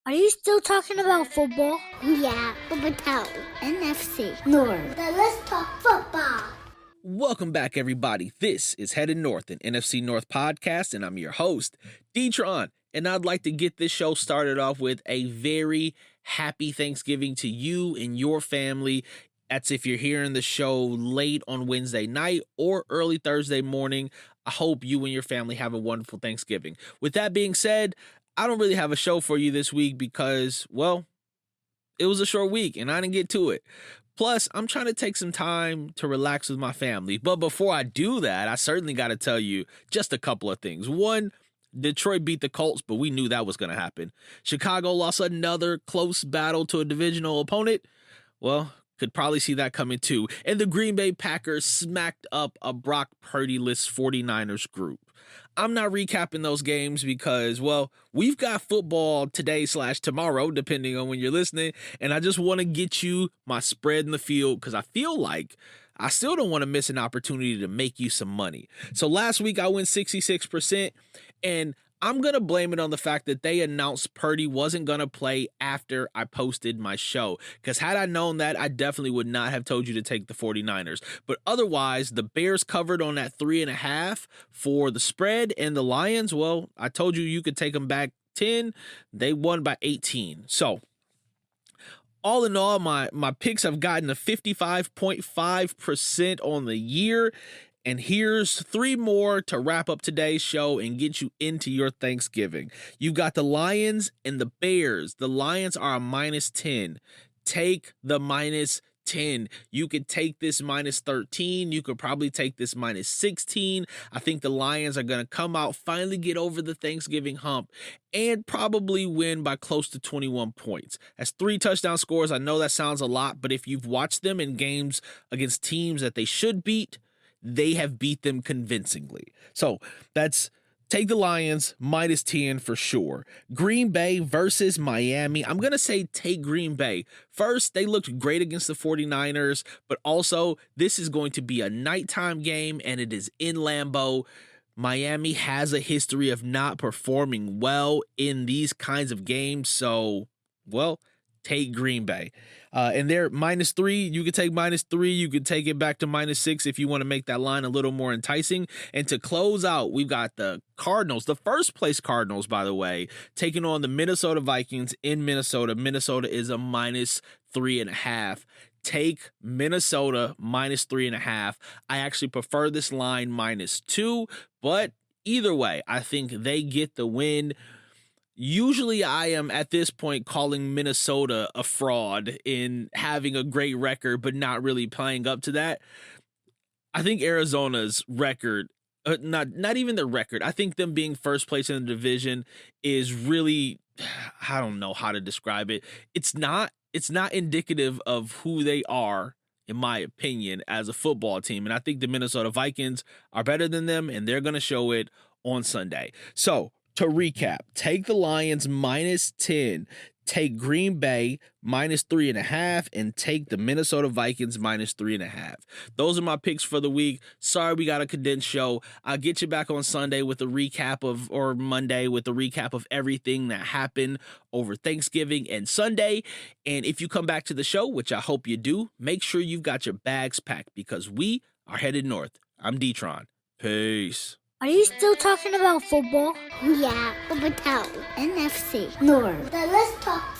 Are you still talking about football? Yeah, but without NFC North. Then let's talk football. Welcome back, everybody. This is Headed North, an NFC North podcast, and I'm your host, Detrone. And I'd like to get this show started off with a very happy Thanksgiving to you and your family. That's if you're hearing the show late on Wednesday night or early Thursday morning. I hope you and your family have a wonderful Thanksgiving. With that being said, I don't really have a show for you this week because, well, it was a short week and I didn't get to it. Plus, I'm trying to take some time to relax with my family. But before I do that, I certainly got to tell you just a couple of things. One, Detroit beat the Colts, but we knew that was going to happen. Chicago lost another close battle to a divisional opponent. Well, could probably see that coming too. And the Green Bay Packers smacked up a Brock Purdy-less 49ers group. I'm not recapping those games because, well, we've got football today/tomorrow, depending on when you're listening. And I just want to get you my spread in the field because I feel like I still don't want to miss an opportunity to make you some money. So last week I went 66%, and I'm going to blame it on the fact that they announced Purdy wasn't going to play after I posted my show. Because had I known that, I definitely would not have told you to take the 49ers. But otherwise, the Bears covered on that 3.5 for the spread, and the Lions, well, I told you could take them back 10. They won by 18. So all in all, my picks have gotten a 55.5% on the year. And here's 3 more to wrap up today's show and get you into your Thanksgiving. You've got the Lions and the Bears. The Lions are a -10. Take the -10. You could take this -13. You could probably take this -16. I think the Lions are going to come out, finally get over the Thanksgiving hump, and probably win by close to 21 points. That's 3 touchdown scores. I know that sounds a lot, but if you've watched them in games against teams that they should beat, they have beat them convincingly. So that's take the Lions -10 for sure. Green Bay versus Miami. I'm going to say take Green Bay. First, they looked great against the 49ers, but also this is going to be a nighttime game and it is in Lambeau. Miami has a history of not performing well in these kinds of games. So, well, take Green Bay. And they're -3. You could take -3. You could take it back to -6 if you want to make that line a little more enticing. And to close out, we've got the Cardinals, the first place Cardinals, by the way, taking on the Minnesota Vikings in Minnesota. Minnesota is a -3.5. Take Minnesota -3.5. I actually prefer this line -2, but either way, I think they get the win. Usually I am at this point calling Minnesota a fraud in having a great record, but not really playing up to that. I think Arizona's record, not even the record, I think them being first place in the division is really, I don't know how to describe it. It's not indicative of who they are, in my opinion, as a football team. And I think the Minnesota Vikings are better than them, and they're going to show it on Sunday. So, to recap, take the Lions -10, take Green Bay -3.5, and take the Minnesota Vikings -3.5. Those are my picks for the week. Sorry we got a condensed show. I'll get you back on Sunday with a recap or Monday with a recap of everything that happened over Thanksgiving and Sunday. And if you come back to the show, which I hope you do, make sure you've got your bags packed because we are headed north. I'm Detrone. Peace. Are you still talking about football? Yeah, but without NFC North. Then let's talk